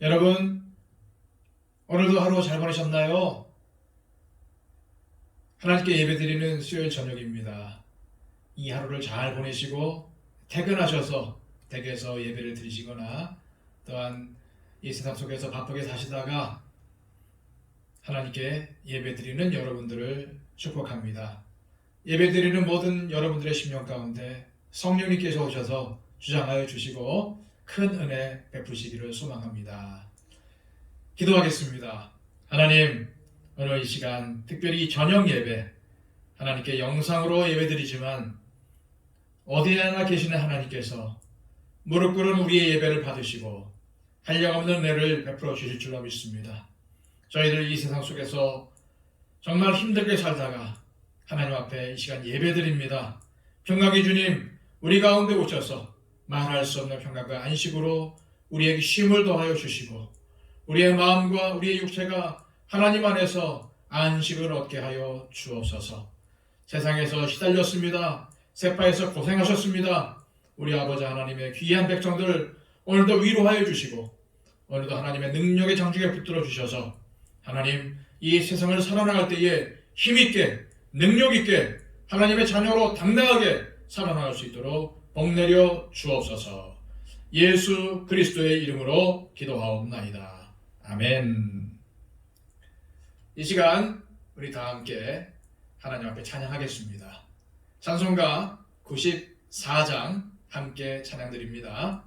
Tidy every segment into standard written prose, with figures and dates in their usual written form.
여러분, 오늘도 하루 잘 보내셨나요? 하나님께 예배드리는 수요일 저녁입니다. 이 하루를 잘 보내시고 퇴근하셔서 댁에서 예배를 드리시거나 또한 이 세상 속에서 바쁘게 사시다가 하나님께 예배드리는 여러분들을 축복합니다. 예배드리는 모든 여러분들의 심령 가운데 성령님께서 오셔서 주장하여 주시고 큰 은혜 베푸시기를 소망합니다. 기도하겠습니다. 하나님, 오늘 이 시간 특별히 저녁 예배 하나님께 영상으로 예배드리지만 어디에나 계시는 하나님께서 무릎 꿇은 우리의 예배를 받으시고 한량없는 은혜를 베풀어 주실 줄로 믿습니다. 저희들 이 세상 속에서 정말 힘들게 살다가 하나님 앞에 이 시간 예배드립니다. 평강의 주님, 우리 가운데 오셔서 말할 수 없는 평강과 안식으로 우리에게 쉼을 더하여 주시고 우리의 마음과 우리의 육체가 하나님 안에서 안식을 얻게 하여 주옵소서. 세상에서 시달렸습니다. 세파에서 고생하셨습니다. 우리 아버지 하나님의 귀한 백성들 오늘도 위로하여 주시고 오늘도 하나님의 능력의 장중에 붙들어 주셔서 하나님, 이 세상을 살아나갈 때에 힘있게 능력있게 하나님의 자녀로 당당하게 살아나갈 수 있도록 복내려 주옵소서. 예수 그리스도의 이름으로 기도하옵나이다. 아멘. 이 시간 우리 다 함께 하나님 앞에 찬양하겠습니다. 찬송가 94장 함께 찬양드립니다.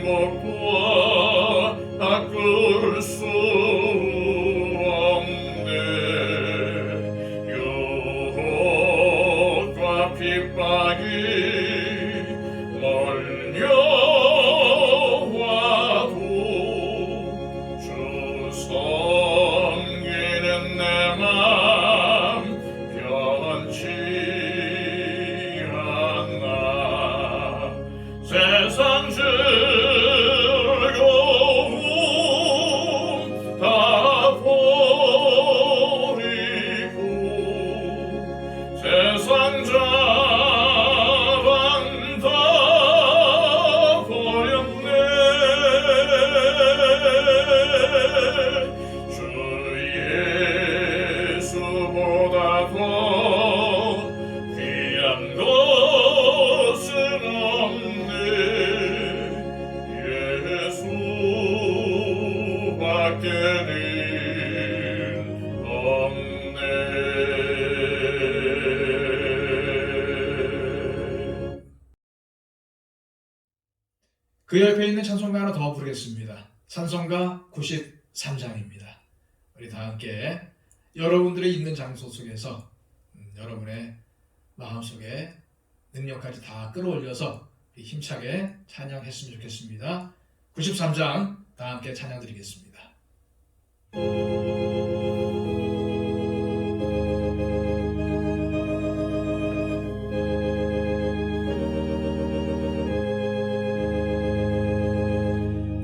행복과 바꿀 수 즐거움 다 버리고 세상 자랑 다 버렸네. 주 예수보다 더 귀한 것은 없네. 예수밖에는 없네. 그 옆에 있는 찬송가 하나 더 부르겠습니다. 찬송가 93장입니다. 우리 다 함께 여러분들의 있는 장소 속에서 여러분의 마음속에 능력까지 다 끌어올려서 힘차게 찬양했으면 좋겠습니다. 93장 다 함께 찬양 드리겠습니다.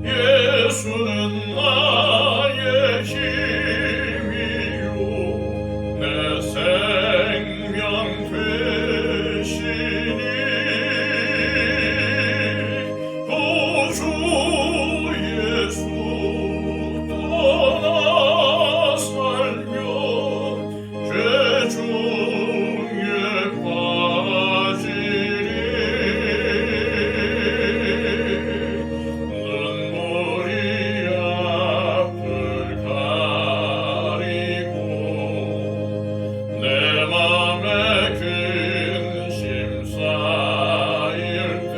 예수는 나의 힘이요 내 생명 되시니 구주 예수 떠나 살면 죄 중에 빠지리. 눈물이 앞을 가리고 내 맘에 근심 쌓일 때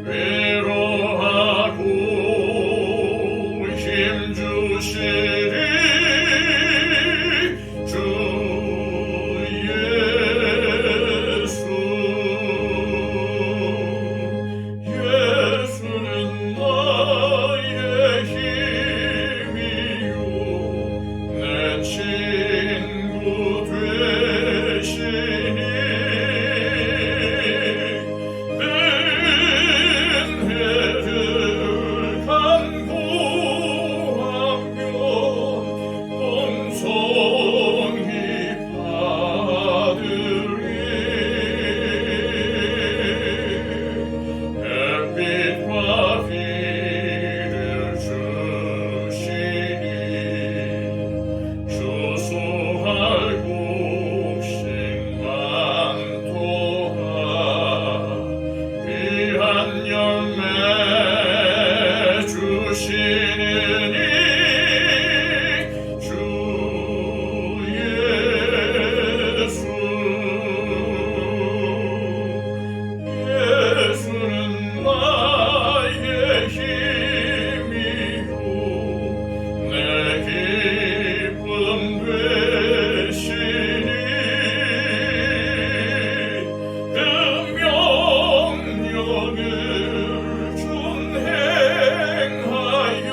위로하고 힘 주시리. 주 예수. 예수는 나의 힘이요 내 친구 되시니 은혜를 간구하면 공손히 받으리. 햇빛과 비를 주시니 주소할 곡식 많도다. 귀한 열매 주시니 주 예수. 예수는 나의 힘이요 내 기쁨 되시니 그 명령을 준행하여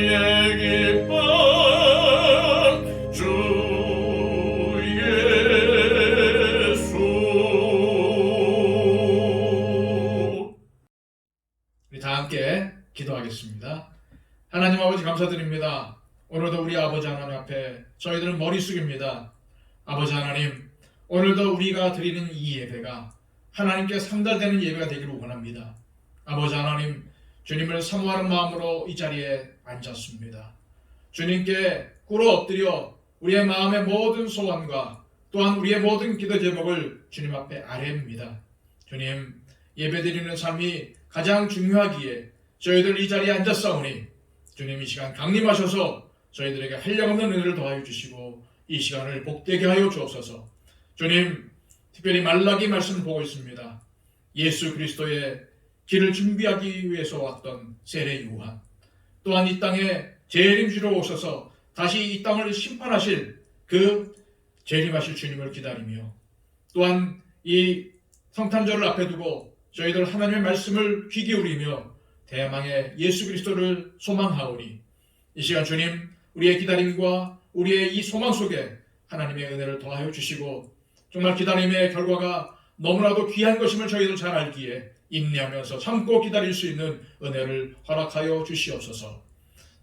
나의 기쁨 주 예수. 우리 다 함께 기도하겠습니다. 하나님 아버지 감사드립니다. 오늘도 우리 아버지 하나님 앞에 저희들은 머리 숙입니다. 아버지 하나님, 오늘도 우리가 드리는 이 예배가 하나님께 상달되는 예배가 되기를 원합니다. 아버지 하나님, 주님을 사모하는 마음으로 이 자리에 앉았습니다. 주님께 꿇어 엎드려 우리의 마음의 모든 소원과 또한 우리의 모든 기도 제목을 주님 앞에 아뢰입니다. 주님, 예배드리는 삶이 가장 중요하기에 저희들 이 자리에 앉았사오니 주님 이 시간 강림하셔서 저희들에게 한량없는 은혜를 더하여 주시고 이 시간을 복되게 하여 주옵소서. 주님, 특별히 말라기 말씀을 보고 있습니다. 예수 그리스도의 길을 준비하기 위해서 왔던 세례 요한, 또한 이 땅에 재림주로 오셔서 다시 이 땅을 심판하실 그 재림하실 주님을 기다리며, 또한 이 성탄절을 앞에 두고 저희들 하나님의 말씀을 귀 기울이며 대망의 예수 그리스도를 소망하오니 이 시간 주님, 우리의 기다림과 우리의 이 소망 속에 하나님의 은혜를 더하여 주시고 정말 기다림의 결과가 너무나도 귀한 것임을 저희들 잘 알기에 인내하면서 참고 기다릴 수 있는 은혜를 허락하여 주시옵소서.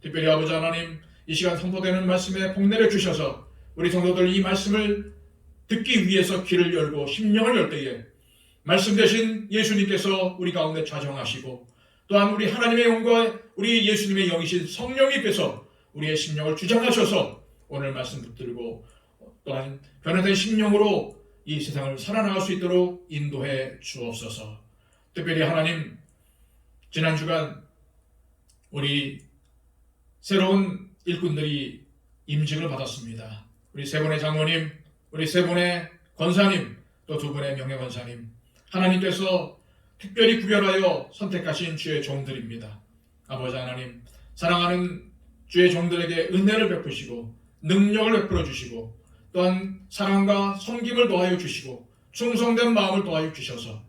특별히 아버지 하나님, 이 시간 선포되는 말씀에 복내려 주셔서 우리 성도들 이 말씀을 듣기 위해서 귀를 열고 심령을 열 때에 말씀 되신 예수님께서 우리 가운데 좌정하시고 또한 우리 하나님의 영과 우리 예수님의 영이신 성령님께서 우리의 심령을 주장하셔서 오늘 말씀 붙들고 또한 변화된 심령으로 이 세상을 살아나갈 수 있도록 인도해 주옵소서. 특별히 하나님, 지난 주간 우리 새로운 일꾼들이 임직을 받았습니다. 우리 세 분의 장로님, 우리 세 분의 권사님, 또 두 분의 명예권사님, 하나님께서 특별히 구별하여 선택하신 주의 종들입니다. 아버지 하나님, 사랑하는 주의 종들에게 은혜를 베푸시고 능력을 베풀어 주시고 또한 사랑과 섬김을 더하여 주시고 충성된 마음을 더하여 주셔서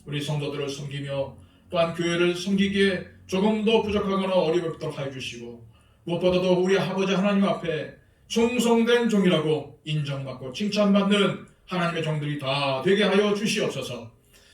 우리 성도들을 섬기며 또한 교회를 섬기기에 조금도 부족하거나 어려움을 없도록 하여 주시고 무엇보다도 우리 아버지 하나님 앞에 충성된 종이라고 인정받고 칭찬받는 하나님의 종들이 다 되게 하여 주시옵소서.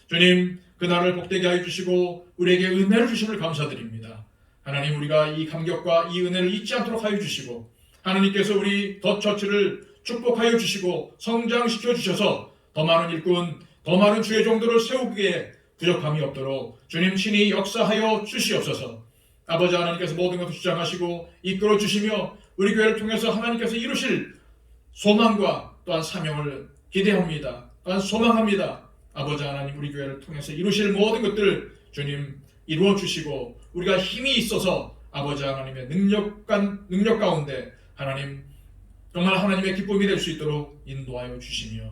주님, 그날을 복되게 하여 주시고 우리에게 은혜를 주심을 감사드립니다. 하나님, 우리가 이 감격과 이 은혜를 잊지 않도록 하여 주시고 하나님께서 우리 더 처치를 축복하여 주시고 성장시켜 주셔서 더 많은 일꾼, 더 많은 주의 종들을 세우기에 부족함이 없도록 주님 친히 역사하여 주시옵소서. 아버지 하나님께서 모든 것을 주장하시고 이끌어 주시며 우리 교회를 통해서 하나님께서 이루실 소망과 또한 사명을 기대합니다. 또한 소망합니다. 아버지 하나님, 우리 교회를 통해서 이루실 모든 것들 주님 이루어 주시고 우리가 힘이 있어서 아버지 하나님의 능력 가운데 하나님 정말 하나님의 기쁨이 될 수 있도록 인도하여 주시며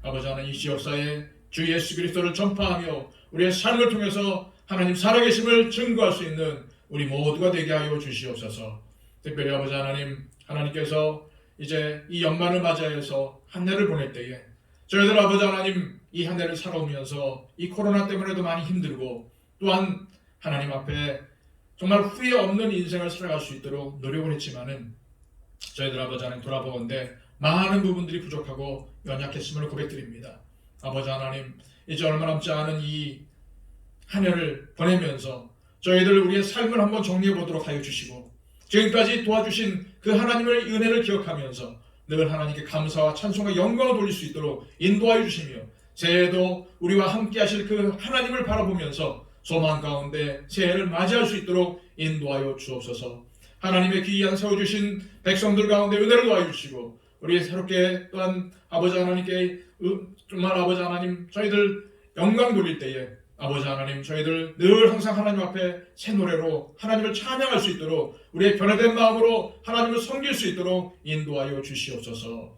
아버지 하나님, 이 지역사에 주 예수 그리스도를 전파하며 우리의 삶을 통해서 하나님 살아계심을 증거할 수 있는 우리 모두가 되게 하여 주시옵소서. 특별히 아버지 하나님, 하나님께서 이제 이 연말을 맞이해서 한 해를 보낼 때에 저희들 아버지 하나님 이 한 해를 살아오면서 이 코로나 때문에도 많이 힘들고 또한 하나님 앞에 정말 후회 없는 인생을 살아갈 수 있도록 노력을 했지만은 저희들 아버지 하나님 돌아보건대 많은 부분들이 부족하고 연약했음을 고백드립니다. 아버지 하나님, 이제 얼마 남지 않은 이 한 해를 보내면서 저희들 우리의 삶을 한번 정리해 보도록 하여 주시고 지금까지 도와주신 그 하나님의 은혜를 기억하면서 늘 하나님께 감사와 찬송과 영광을 돌릴 수 있도록 인도하여 주시며 새해에도 우리와 함께 하실 그 하나님을 바라보면서 소망 가운데 새해를 맞이할 수 있도록 인도하여 주옵소서. 하나님의 귀한 세워주신 백성들 가운데 은혜를 더하여 주시고 우리 새롭게 또한 아버지 하나님께 정말 아버지 하나님 저희들 영광 돌릴 때에 아버지 하나님 저희들 늘 항상 하나님 앞에 새 노래로 하나님을 찬양할 수 있도록 우리의 변화된 마음으로 하나님을 섬길 수 있도록 인도하여 주시옵소서.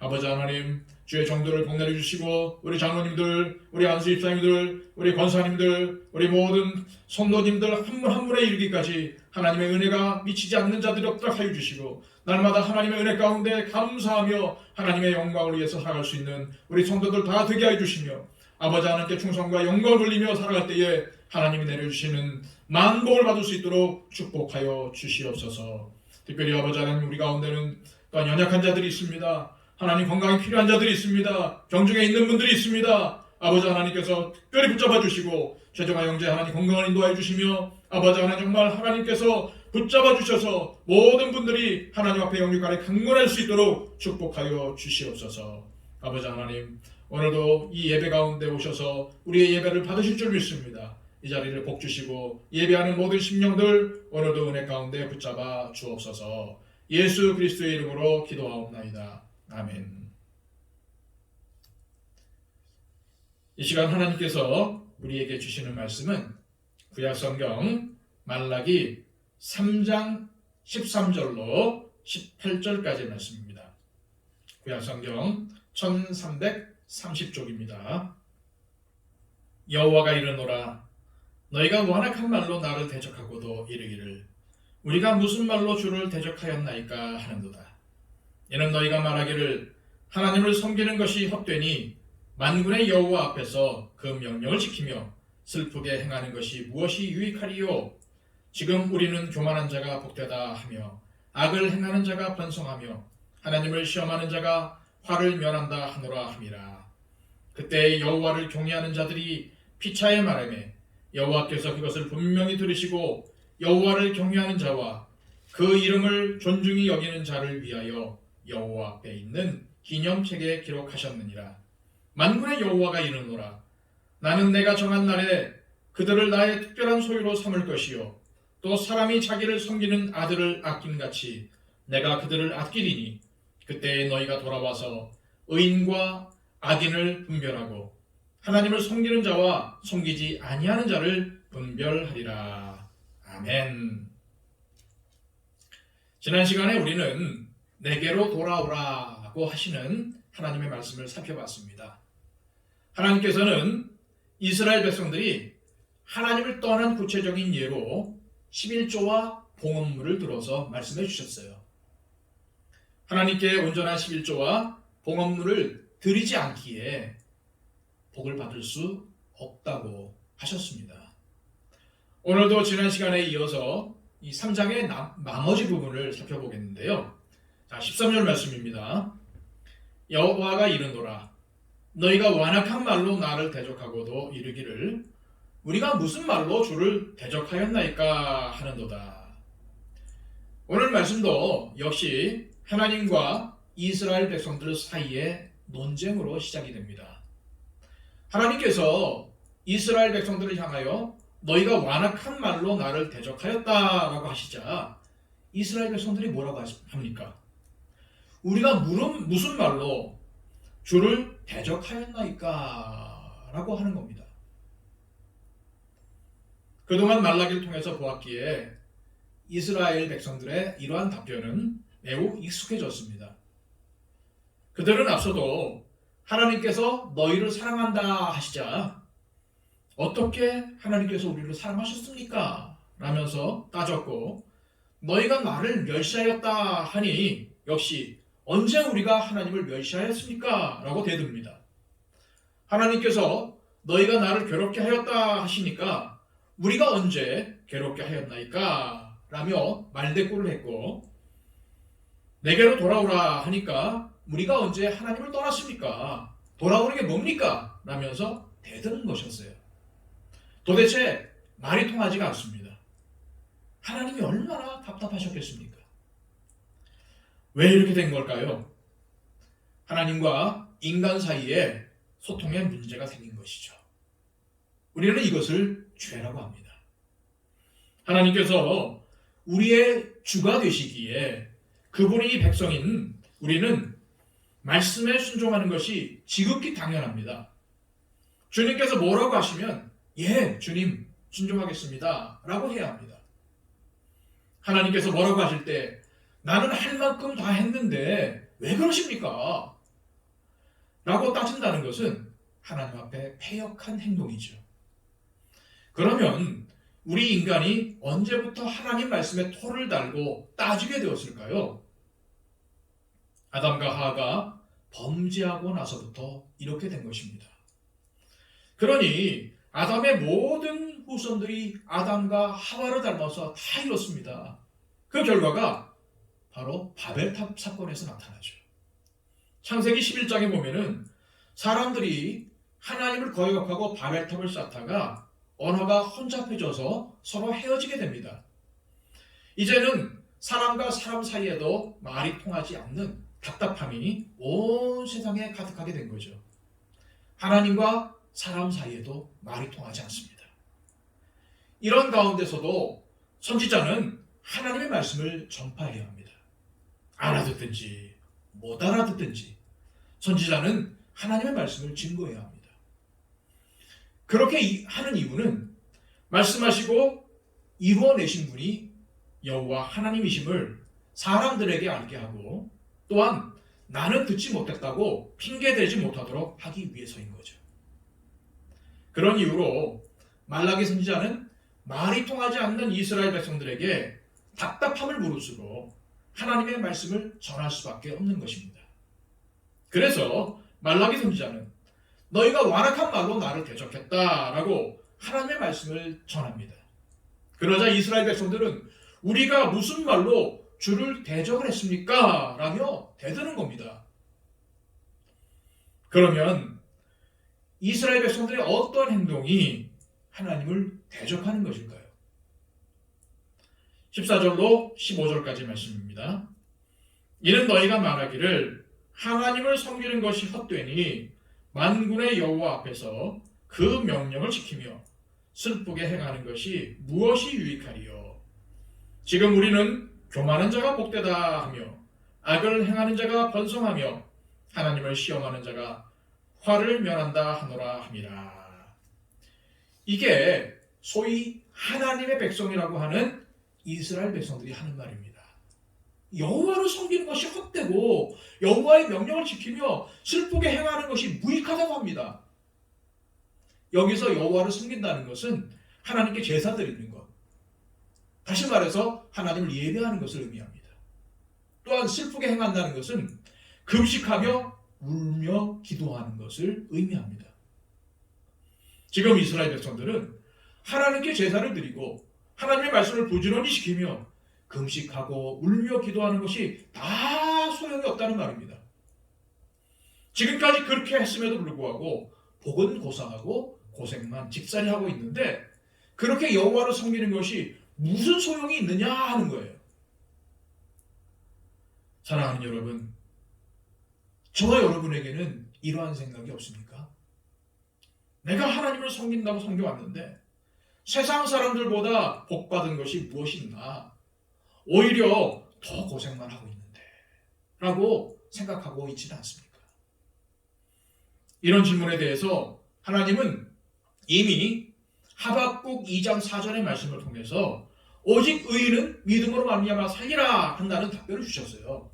아버지 하나님, 주의 정도를 복내려 주시고 우리 장로님들, 우리 안수 집사님들, 우리 권사님들, 우리 모든 성도님들 한 분 한 분에 이르기까지 하나님의 은혜가 미치지 않는 자들이 없도록 하여 주시고 날마다 하나님의 은혜 가운데 감사하며 하나님의 영광을 위해서 살아갈 수 있는 우리 성도들 다 되게 하여 주시며 아버지 하나님께 충성과 영광을 돌리며 살아갈 때에 하나님이 내려주시는 만복을 받을 수 있도록 축복하여 주시옵소서. 특별히 아버지 하나님, 우리 가운데는 또한 연약한 자들이 있습니다. 하나님, 건강이 필요한 자들이 있습니다. 병중에 있는 분들이 있습니다. 아버지 하나님께서 특별히 붙잡아 주시고 최정아 형제 하나님 건강을 인도하여 주시며, 아버지 하나님 정말 하나님께서 붙잡아 주셔서 모든 분들이 하나님 앞에 영육간에 강건할 수 있도록 축복하여 주시옵소서. 아버지 하나님, 오늘도 이 예배 가운데 오셔서 우리의 예배를 받으실 줄 믿습니다. 이 자리를 복 주시고 예배하는 모든 심령들 오늘도 은혜 가운데 붙잡아 주옵소서. 예수 그리스도의 이름으로 기도하옵나이다. 아멘. 이 시간 하나님께서 우리에게 주시는 말씀은 구약성경 말라기 3장 13절로 18절까지의 말씀입니다. 구약성경 1330쪽입니다. 여호와가 이르노라, 너희가 완악한 말로 나를 대적하고도 이르기를 우리가 무슨 말로 주를 대적하였나이까 하는도다. 이는 너희가 말하기를 하나님을 섬기는 것이 헛되니 만군의 여호와 앞에서 그 명령을 지키며 슬프게 행하는 것이 무엇이 유익하리요? 지금 우리는 교만한 자가 복되다 하며 악을 행하는 자가 번성하며 하나님을 시험하는 자가 화를 면한다 하노라 함이라. 그때 여호와를 경외하는 자들이 피차에 말하매 여호와께서 그것을 분명히 들으시고 여호와를 경외하는 자와 그 이름을 존중히 여기는 자를 위하여 여호와 앞에 있는 기념책에 기록하셨느니라. 만군의 여호와가 이르노라, 나는 내가 정한 날에 그들을 나의 특별한 소유로 삼을 것이요 또 사람이 자기를 섬기는 아들을 아낌같이 내가 그들을 아끼리니 그때에 너희가 돌아와서 의인과 악인을 분별하고 하나님을 섬기는 자와 섬기지 아니하는 자를 분별하리라. 아멘. 지난 시간에 우리는 내게로 돌아오라고 하시는 하나님의 말씀을 살펴봤습니다. 하나님께서는 이스라엘 백성들이 하나님을 떠난 구체적인 예로 11조와 봉헌물을 들어서 말씀해 주셨어요. 하나님께 온전한 11조와 봉헌물을 드리지 않기에 복을 받을 수 없다고 하셨습니다. 오늘도 지난 시간에 이어서 이 3장의 나머지 부분을 살펴보겠는데요. 자, 13절 말씀입니다. 여호와가 이르노라, 너희가 완악한 말로 나를 대적하고도 이르기를 우리가 무슨 말로 주를 대적하였나이까 하는도다. 오늘 말씀도 역시 하나님과 이스라엘 백성들 사이의 논쟁으로 시작이 됩니다. 하나님께서 이스라엘 백성들을 향하여 너희가 완악한 말로 나를 대적하였다라고 하시자 이스라엘 백성들이 뭐라고 합니까? 우리가 무슨 말로 주를 대적하였나이까 라고 하는 겁니다. 그동안 말라기를 통해서 보았기에 이스라엘 백성들의 이러한 답변은 매우 익숙해졌습니다. 그들은 앞서도 하나님께서 너희를 사랑한다 하시자 어떻게 하나님께서 우리를 사랑하셨습니까? 라면서 따졌고, 너희가 나를 멸시하였다 하니 역시 언제 우리가 하나님을 멸시하였습니까? 라고 대듭니다. 하나님께서 너희가 나를 괴롭게 하였다 하시니까 우리가 언제 괴롭게 하였나이까? 라며 말대꾸를 했고, 내게로 돌아오라 하니까 우리가 언제 하나님을 떠났습니까? 돌아오는 게 뭡니까? 라면서 대드는 것이었어요. 도대체 말이 통하지가 않습니다. 하나님이 얼마나 답답하셨겠습니까? 왜 이렇게 된 걸까요? 하나님과 인간 사이에 소통에 문제가 생긴 것이죠. 우리는 이것을 죄라고 합니다. 하나님께서 우리의 주가 되시기에 그분이 백성인 우리는 말씀에 순종하는 것이 지극히 당연합니다. 주님께서 뭐라고 하시면 예, 주님 순종하겠습니다 라고 해야 합니다. 하나님께서 뭐라고 하실 때 나는 할 만큼 다 했는데 왜 그러십니까? 라고 따진다는 것은 하나님 앞에 패역한 행동이죠. 그러면 우리 인간이 언제부터 하나님 말씀에 토를 달고 따지게 되었을까요? 아담과 하와가 범죄하고 나서부터 이렇게 된 것입니다. 그러니 아담의 모든 후손들이 아담과 하와를 닮아서 다 이렇습니다. 그 결과가 바로 바벨탑 사건에서 나타나죠. 창세기 11장에 보면은 사람들이 하나님을 거역하고 바벨탑을 쌓다가 언어가 혼잡해져서 서로 헤어지게 됩니다. 이제는 사람과 사람 사이에도 말이 통하지 않는 답답함이 온 세상에 가득하게 된 거죠. 하나님과 사람 사이에도 말이 통하지 않습니다. 이런 가운데서도 선지자는 하나님의 말씀을 전파해야 합니다. 알아듣든지 못 알아듣든지 선지자는 하나님의 말씀을 증거해야 합니다. 그렇게 하는 이유는 말씀하시고 이루어내신 분이 여호와 하나님이심을 사람들에게 알게 하고 또한 나는 듣지 못했다고 핑계대지 못하도록 하기 위해서인 거죠. 그런 이유로 말라기 선지자는 말이 통하지 않는 이스라엘 백성들에게 답답함을 무릅쓰고 하나님의 말씀을 전할 수밖에 없는 것입니다. 그래서 말라기 선지자는 너희가 완악한 말로 나를 대적했다라고 하나님의 말씀을 전합니다. 그러자 이스라엘 백성들은 우리가 무슨 말로 주를 대적을 했습니까? 라며 대드는 겁니다. 그러면 이스라엘 백성들의 어떤 행동이 하나님을 대적하는 것일까요? 14절로 15절까지 말씀입니다. 이는 너희가 말하기를 하나님을 섬기는 것이 헛되니 만군의 여호와 앞에서 그 명령을 지키며 슬프게 행하는 것이 무엇이 유익하리요? 지금 우리는 교만한 자가 복되다 하며 악을 행하는 자가 번성하며 하나님을 시험하는 자가 화를 면한다 하노라 함이라. 이게 소위 하나님의 백성이라고 하는 이스라엘 백성들이 하는 말입니다. 여호와를 섬기는 것이 헛되고 여호와의 명령을 지키며 슬프게 행하는 것이 무익하다고 합니다. 여기서 여호와를 섬긴다는 것은 하나님께 제사 드리는 것, 다시 말해서 하나님을 예배하는 것을 의미합니다. 또한 슬프게 행한다는 것은 금식하며 울며 기도하는 것을 의미합니다. 지금 이스라엘 백성들은 하나님께 제사를 드리고 하나님의 말씀을 부지런히 지키며 금식하고 울며 기도하는 것이 다 소용이 없다는 말입니다. 지금까지 그렇게 했음에도 불구하고 복은 고상하고 고생만 직살이 하고 있는데 그렇게 여호와를 섬기는 것이 무슨 소용이 있느냐 하는 거예요. 사랑하는 여러분, 저와 여러분에게는 이러한 생각이 없습니까? 내가 하나님을 섬긴다고 섬겨왔는데 세상 사람들보다 복받은 것이 무엇이 있나? 오히려 더 고생만 하고 있는데 라고 생각하고 있지는 않습니까? 이런 질문에 대해서 하나님은 이미 하박국 2장 4절의 말씀을 통해서 오직 의인은 믿음으로 말미암아 살리라 한다는 답변을 주셨어요.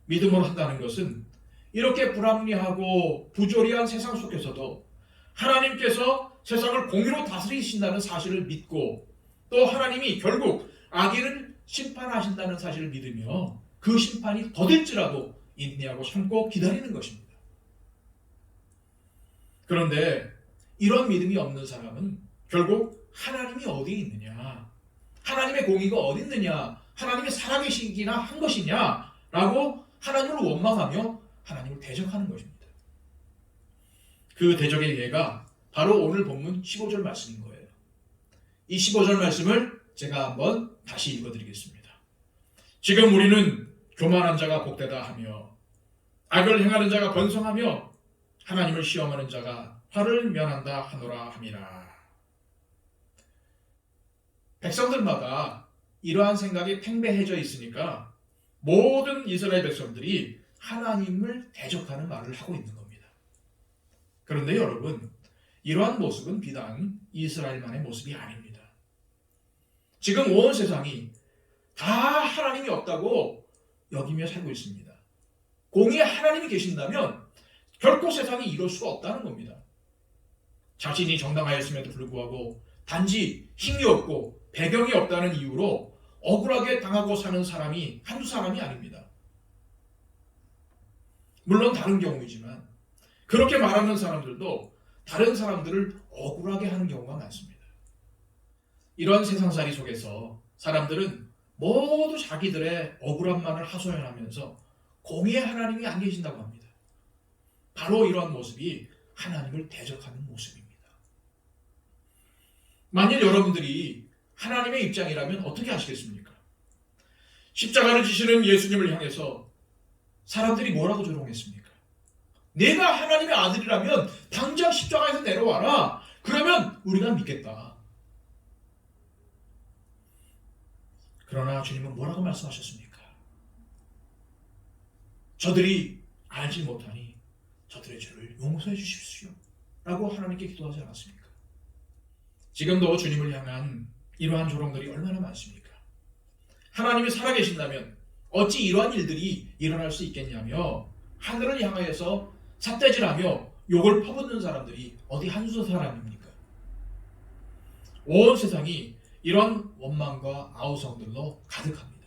믿음으로 한다는 것은 이렇게 불합리하고 부조리한 세상 속에서도 하나님께서 세상을 공의로 다스리신다는 사실을 믿고 또 하나님이 결국 악인을 심판하신다는 사실을 믿으며 그 심판이 더딜지라도 인내하고 참고 기다리는 것입니다. 그런데 이런 믿음이 없는 사람은 결국 하나님이 어디에 있느냐, 하나님의 공의가 어디 있느냐, 하나님이 살아계시기나 한 것이냐 라고 하나님을 원망하며 하나님을 대적하는 것입니다. 그 대적의 예가 바로 오늘 본문 15절 말씀인 거예요. 이 15절 말씀을 제가 한번 다시 읽어드리겠습니다. 지금 우리는 교만한 자가 복되다 하며 악을 행하는 자가 번성하며 하나님을 시험하는 자가 화를 면한다 하노라 함이라. 백성들마다 이러한 생각이 팽배해져 있으니까 모든 이스라엘 백성들이 하나님을 대적하는 말을 하고 있는 겁니다. 그런데 여러분, 이러한 모습은 비단 이스라엘만의 모습이 아닙니다. 지금 온 세상이 다 하나님이 없다고 여기며 살고 있습니다. 공의의 하나님이 계신다면 결코 세상이 이럴 수가 없다는 겁니다. 자신이 정당하였음에도 불구하고 단지 힘이 없고 배경이 없다는 이유로 억울하게 당하고 사는 사람이 한두 사람이 아닙니다. 물론 다른 경우이지만 그렇게 말하는 사람들도 다른 사람들을 억울하게 하는 경우가 많습니다. 이런 세상살이 속에서 사람들은 모두 자기들의 억울함만을 하소연하면서 공의의 하나님이 안 계신다고 합니다. 바로 이러한 모습이 하나님을 대적하는 모습입니다. 만일 여러분들이 하나님의 입장이라면 어떻게 하시겠습니까? 십자가를 지시는 예수님을 향해서 사람들이 뭐라고 조롱했습니까? 내가 하나님의 아들이라면 당장 십자가에서 내려와라. 그러면 우리가 믿겠다. 그러나 주님은 뭐라고 말씀하셨습니까? 저들이 알지 못하니 저들의 죄를 용서해 주십시오. 라고 하나님께 기도하지 않았습니까? 지금도 주님을 향한 이러한 조롱들이 얼마나 많습니까? 하나님이 살아계신다면 어찌 이러한 일들이 일어날 수 있겠냐며 하늘을 향하여서 삿대질하며 욕을 퍼붓는 사람들이 어디 한두 사람입니까? 온 세상이 이런 원망과 아우성들로 가득합니다.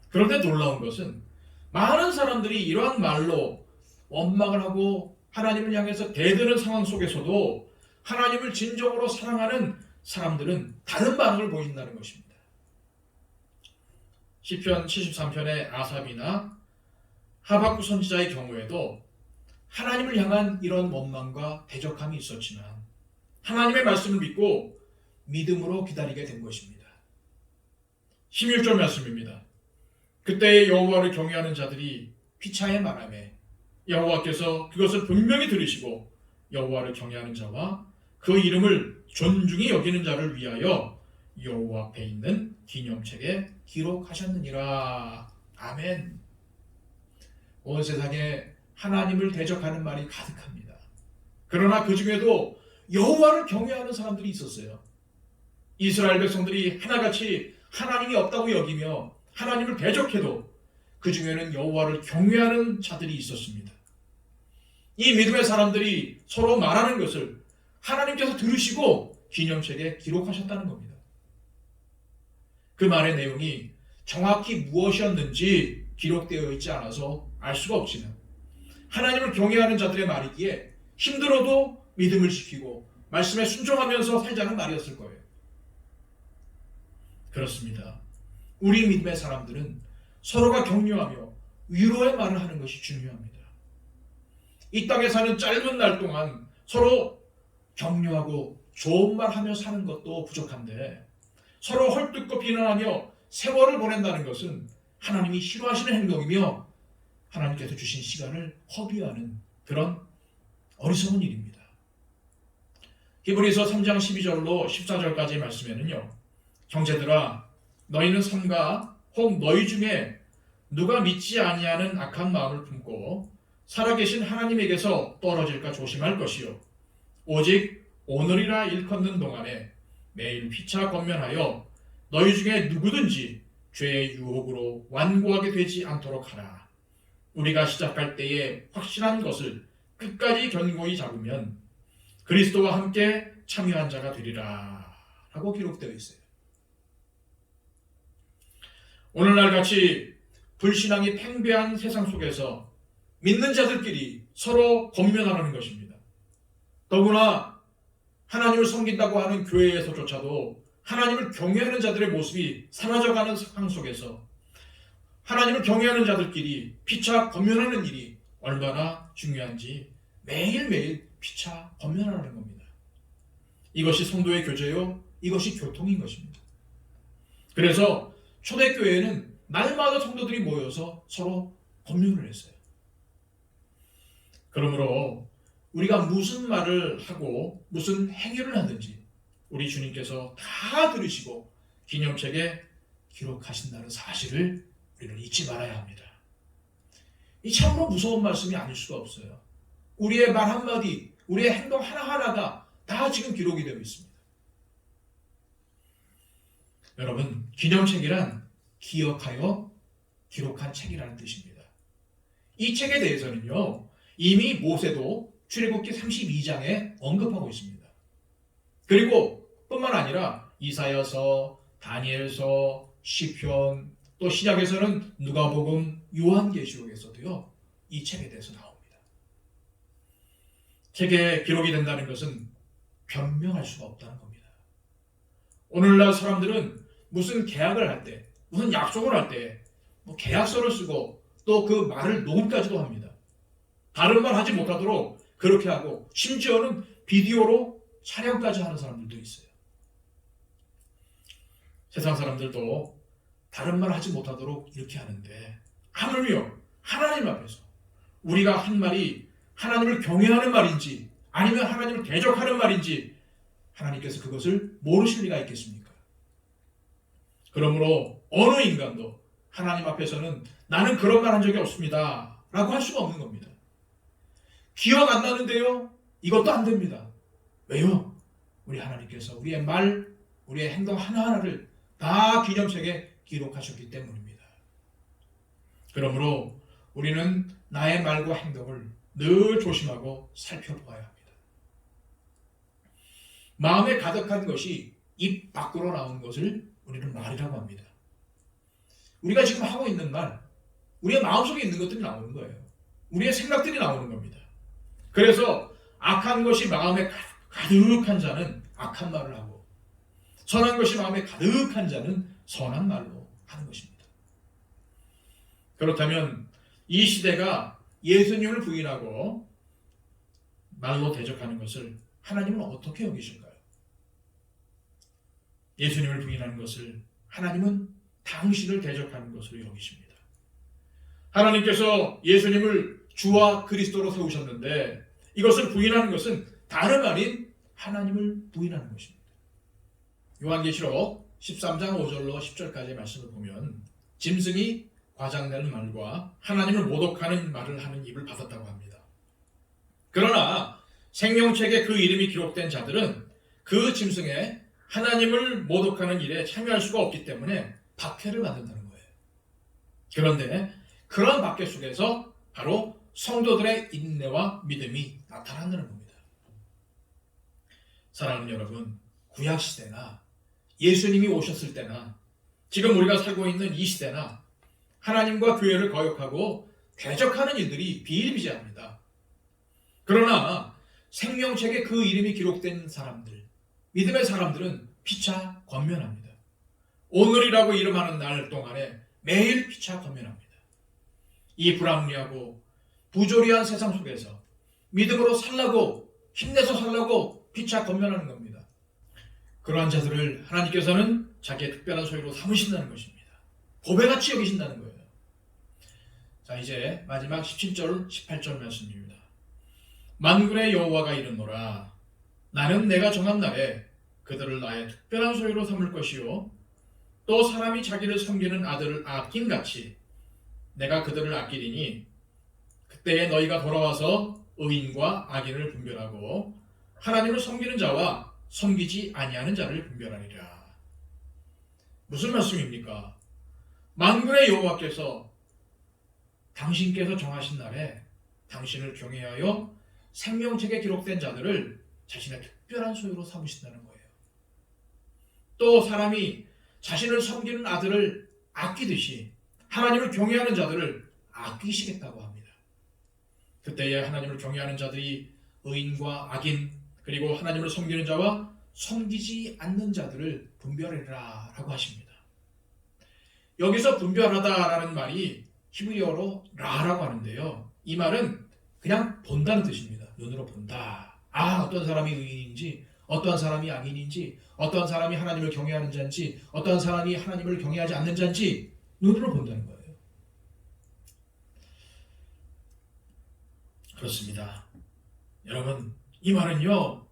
그런데 놀라운 것은 많은 사람들이 이러한 말로 원망을 하고 하나님을 향해서 대드는 상황 속에서도 하나님을 진정으로 사랑하는 사람들은 다른 반응을 보인다는 것입니다. 시편 73편의 아삽이나 하박국 선지자의 경우에도 하나님을 향한 이런 원망과 대적함이 있었지만 하나님의 말씀을 믿고 믿음으로 기다리게 된 것입니다. 16절 말씀입니다. 그때 여호와를 경외하는 자들이 피차에 말하매 여호와께서 그것을 분명히 들으시고 여호와를 경외하는 자와 그 이름을 존중히 여기는 자를 위하여 여호와 앞에 있는 기념책에 기록하셨느니라. 아멘. 온 세상에 하나님을 대적하는 말이 가득합니다. 그러나 그 중에도 여호와를 경외하는 사람들이 있었어요. 이스라엘 백성들이 하나같이 하나님이 없다고 여기며 하나님을 대적해도 그 중에는 여호와를 경외하는 자들이 있었습니다. 이 믿음의 사람들이 서로 말하는 것을 하나님께서 들으시고 기념책에 기록하셨다는 겁니다. 그 말의 내용이 정확히 무엇이었는지 기록되어 있지 않아서 알 수가 없지만 하나님을 경외하는 자들의 말이기에 힘들어도 믿음을 지키고 말씀에 순종하면서 살자는 말이었을 거예요. 그렇습니다. 우리 믿음의 사람들은 서로가 격려하며 위로의 말을 하는 것이 중요합니다. 이 땅에 사는 짧은 날 동안 서로 격려하고 좋은 말 하며 사는 것도 부족한데 서로 헐뜯고 비난하며 세월을 보낸다는 것은 하나님이 싫어하시는 행동이며 하나님께서 주신 시간을 허비하는 그런 어리석은 일입니다. 히브리서 3장 12절로 14절까지 말씀에는요. 형제들아 너희는 삼가 혹 너희 중에 누가 믿지 아니하는 악한 마음을 품고 살아계신 하나님에게서 떨어질까 조심할 것이요 오직 오늘이라 일컫는 동안에 매일 피차 권면하여 너희 중에 누구든지 죄의 유혹으로 완고하게 되지 않도록 하라. 우리가 시작할 때에 확실한 것을 끝까지 견고히 잡으면 그리스도와 함께 참여한 자가 되리라 라고 기록되어 있어요. 오늘날 같이 불신앙이 팽배한 세상 속에서 믿는 자들끼리 서로 권면하는 것입니다. 더구나 하나님을 섬긴다고 하는 교회에서조차도 하나님을 경외하는 자들의 모습이 사라져가는 상황 속에서 하나님을 경외하는 자들끼리 피차 권면하는 일이 얼마나 중요한지 매일매일 피차 권면하는 겁니다. 이것이 성도의 교제요, 이것이 교통인 것입니다. 그래서 초대교회에는 날마다 성도들이 모여서 서로 권면을 했어요. 그러므로 우리가 무슨 말을 하고 무슨 행위를 하든지 우리 주님께서 다 들으시고 기념책에 기록하신다는 사실을 우리는 잊지 말아야 합니다. 이 참으로 무서운 말씀이 아닐 수가 없어요. 우리의 말 한마디, 우리의 행동 하나하나가 다 지금 기록이 되어 있습니다. 여러분, 기념책이란 기억하여 기록한 책이라는 뜻입니다. 이 책에 대해서는요, 이미 모세도 출애굽기 32장에 언급하고 있습니다. 그리고 뿐만 아니라 이사야서, 다니엘서, 시편, 또 신약에서는 누가복음, 요한계시록에서도요, 이 책에 대해서 나옵니다. 책에 기록이 된다는 것은 변명할 수가 없다는 겁니다. 오늘날 사람들은 무슨 계약을 할 때, 무슨 약속을 할 때 계약서를 쓰고 또 그 말을 녹음까지도 합니다. 다른 말 하지 못하도록 그렇게 하고 심지어는 비디오로 촬영까지 하는 사람들도 있어요. 세상 사람들도 다른 말 하지 못하도록 이렇게 하는데 하물며 하나님 앞에서 우리가 한 말이 하나님을 경외하는 말인지 아니면 하나님을 대적하는 말인지 하나님께서 그것을 모르실 리가 있겠습니까? 그러므로 어느 인간도 하나님 앞에서는 나는 그런 말 한 적이 없습니다 라고 할 수가 없는 겁니다. 기억 안 나는데요? 이것도 안 됩니다. 왜요? 우리 하나님께서 우리의 말, 우리의 행동 하나하나를 다 기념책에 기록하셨기 때문입니다. 그러므로 우리는 나의 말과 행동을 늘 조심하고 살펴보아야 합니다. 마음에 가득한 것이 입 밖으로 나오는 것을 우리는 말이라고 합니다. 우리가 지금 하고 있는 말, 우리의 마음속에 있는 것들이 나오는 거예요. 우리의 생각들이 나오는 겁니다. 그래서 악한 것이 마음에 가득한 자는 악한 말을 하고 선한 것이 마음에 가득한 자는 선한 말로 하는 것입니다. 그렇다면 이 시대가 예수님을 부인하고 말로 대적하는 것을 하나님은 어떻게 여기실까요? 예수님을 부인하는 것을 하나님은 당신을 대적하는 것으로 여기십니다. 하나님께서 예수님을 주와 그리스도로 세우셨는데 이것을 부인하는 것은 다름 아닌 하나님을 부인하는 것입니다. 요한계시록 13장 5절로 10절까지의 말씀을 보면 짐승이 과장되는 말과 하나님을 모독하는 말을 하는 입을 받았다고 합니다. 그러나 생명책에 그 이름이 기록된 자들은 그 짐승에 하나님을 모독하는 일에 참여할 수가 없기 때문에 박해를 받는다는 거예요. 그런데 그런 박해 속에서 바로 성도들의 인내와 믿음이 나타난다는 겁니다. 사랑하는 여러분, 구약시대나 예수님이 오셨을 때나 지금 우리가 살고 있는 이 시대나 하나님과 교회를 거역하고 대적하는 일들이 비일비재합니다. 그러나 생명책에 그 이름이 기록된 사람들, 믿음의 사람들은 피차 권면합니다. 오늘이라고 이름하는 날 동안에 매일 피차 권면합니다. 이 불합리하고 부조리한 세상 속에서 믿음으로 살라고 힘내서 살라고 피차 권면하는 겁니다. 그러한 자들을 하나님께서는 자기의 특별한 소유로 삼으신다는 것입니다. 보배같이 여기신다는 거예요. 자, 이제 마지막 17절 18절 말씀입니다. 만군의 여호와가 이르노라 나는 내가 정한 날에 그들을 나의 특별한 소유로 삼을 것이요 또 사람이 자기를 섬기는 아들을 아낀 같이 내가 그들을 아끼리니 그때에 너희가 돌아와서 의인과 악인을 분별하고 하나님을 섬기는 자와 섬기지 아니하는 자를 분별하리라. 무슨 말씀입니까? 만군의 여호와께서 당신께서 정하신 날에 당신을 경외하여 생명책에 기록된 자들을 자신의 특별한 소유로 삼으신다는 거예요. 또 사람이 자신을 섬기는 아들을 아끼듯이 하나님을 경외하는 자들을 아끼시겠다고 합니다. 그때에 하나님을 경외하는 자들이 의인과 악인 그리고 하나님을 섬기는 자와 섬기지 않는 자들을 분별하리라 라고 하십니다. 여기서 분별하다라는 말이 히브리어로 라라고 하는데요. 이 말은 그냥 본다는 뜻입니다. 눈으로 본다. 어떤 사람이 의인인지 어떠한 사람이 악인인지 어떠한 사람이 하나님을 경외하는 자인지 어떠한 사람이 하나님을 경외하지 않는 자인지 눈으로 본다는 거예요. 그렇습니다. 여러분, 이 말은요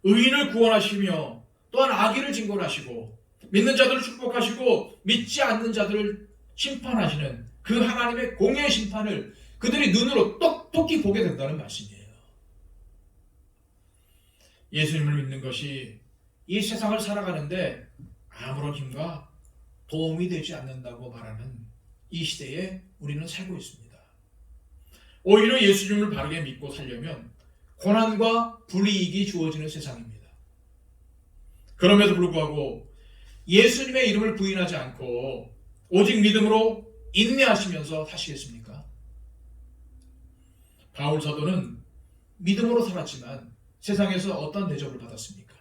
의인을 구원하시며 또한 악인을 징벌하시고 믿는 자들을 축복하시고 믿지 않는 자들을 심판하시는 그 하나님의 공의의 심판을 그들이 눈으로 똑똑히 보게 된다는 말씀이에요. 예수님을 믿는 것이 이 세상을 살아가는데 아무런 힘과 도움이 되지 않는다고 말하는 이 시대에 우리는 살고 있습니다. 오히려 예수님을 바르게 믿고 살려면 고난과 불이익이 주어지는 세상입니다. 그럼에도 불구하고 예수님의 이름을 부인하지 않고 오직 믿음으로 인내하시면서 사시겠습니까? 바울 사도는 믿음으로 살았지만 세상에서 어떤 대접을 받았습니까?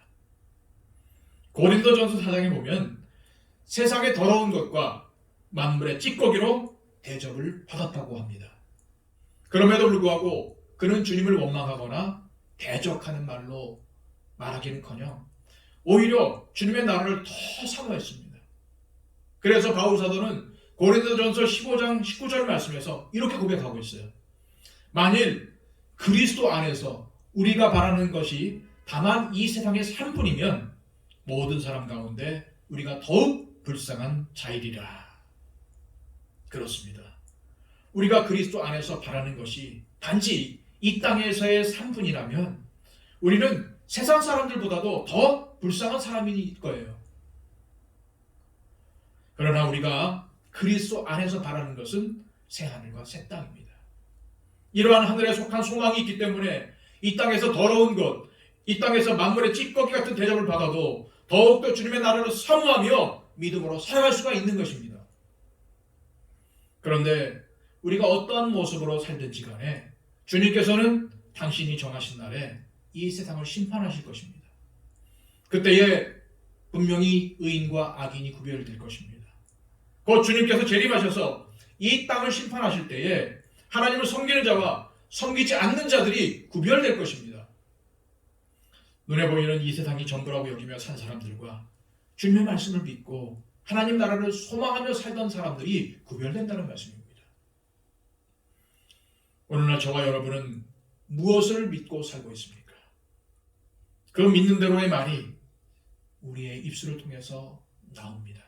고린도전서 4장에 보면 세상의 더러운 것과 만물의 찌꺼기로 대접을 받았다고 합니다. 그럼에도 불구하고 그는 주님을 원망하거나 대적하는 말로 말하기는커녕 오히려 주님의 나라를 더 사모했습니다. 그래서 바울 사도는 고린도전서 15장 19절 말씀에서 이렇게 고백하고 있어요. 만일 그리스도 안에서 우리가 바라는 것이 다만 이 세상의 삶뿐이면 모든 사람 가운데 우리가 더욱 불쌍한 자이리라. 그렇습니다. 우리가 그리스도 안에서 바라는 것이 단지 이 땅에서의 삶뿐이라면 우리는 세상 사람들보다도 더 불쌍한 사람일 거예요. 그러나 우리가 그리스도 안에서 바라는 것은 새하늘과 새 땅입니다. 이러한 하늘에 속한 소망이 있기 때문에 이 땅에서 더러운 것, 이 땅에서 만물의 찌꺼기 같은 대접을 받아도 더욱더 주님의 나라를 사모하며 믿음으로 살아갈 수가 있는 것입니다. 그런데 우리가 어떠한 모습으로 살든지 간에 주님께서는 당신이 정하신 날에 이 세상을 심판하실 것입니다. 그때에 분명히 의인과 악인이 구별될 것입니다. 곧 주님께서 재림하셔서 이 땅을 심판하실 때에 하나님을 섬기는 자와 섬기지 않는 자들이 구별될 것입니다. 눈에 보이는 이 세상이 전부라고 여기며 산 사람들과 주님의 말씀을 믿고 하나님 나라를 소망하며 살던 사람들이 구별된다는 말씀입니다. 오늘날 저와 여러분은 무엇을 믿고 살고 있습니까? 그 믿는 대로의 말이 우리의 입술을 통해서 나옵니다.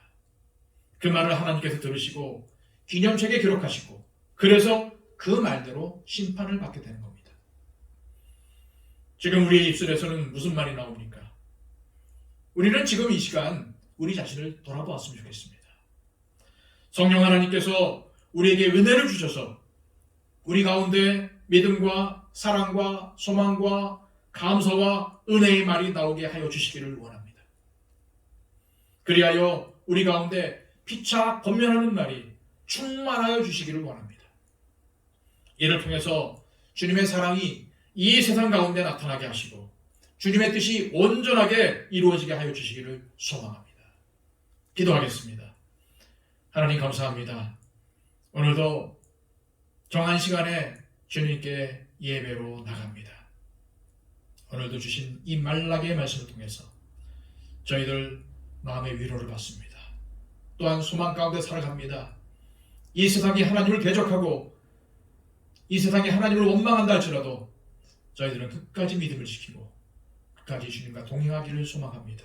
그 말을 하나님께서 들으시고 기념책에 기록하시고 그래서 그 말대로 심판을 받게 되는 겁니다. 지금 우리의 입술에서는 무슨 말이 나옵니까? 우리는 지금 이 시간 우리 자신을 돌아보았으면 좋겠습니다. 성령 하나님께서 우리에게 은혜를 주셔서 우리 가운데 믿음과 사랑과 소망과 감사와 은혜의 말이 나오게 하여 주시기를 원합니다. 그리하여 우리 가운데 피차 권면하는 말이 충만하여 주시기를 원합니다. 이를 통해서 주님의 사랑이 이 세상 가운데 나타나게 하시고 주님의 뜻이 온전하게 이루어지게 하여 주시기를 소망합니다. 기도하겠습니다. 하나님 감사합니다. 오늘도 정한 시간에 주님께 예배로 나갑니다. 오늘도 주신 이 말라기의 말씀을 통해서 저희들 마음의 위로를 받습니다. 또한 소망 가운데 살아갑니다. 이 세상이 하나님을 대적하고 이 세상이 하나님을 원망한다 할지라도 저희들은 끝까지 믿음을 지키고 끝까지 주님과 동행하기를 소망합니다.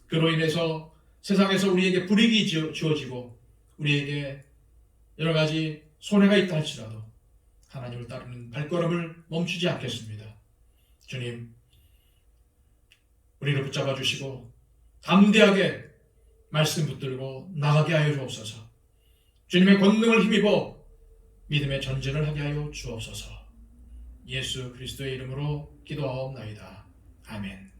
그로 인해서 세상에서 우리에게 불이익이 주어지고 우리에게 여러 가지 손해가 있다 할지라도 하나님을 따르는 발걸음을 멈추지 않겠습니다. 주님, 우리를 붙잡아 주시고 담대하게 말씀 붙들고 나가게 하여 주옵소서. 주님의 권능을 힘입어 믿음의 전쟁을 하게 하여 주옵소서. 예수 그리스도의 이름으로 기도하옵나이다. 아멘.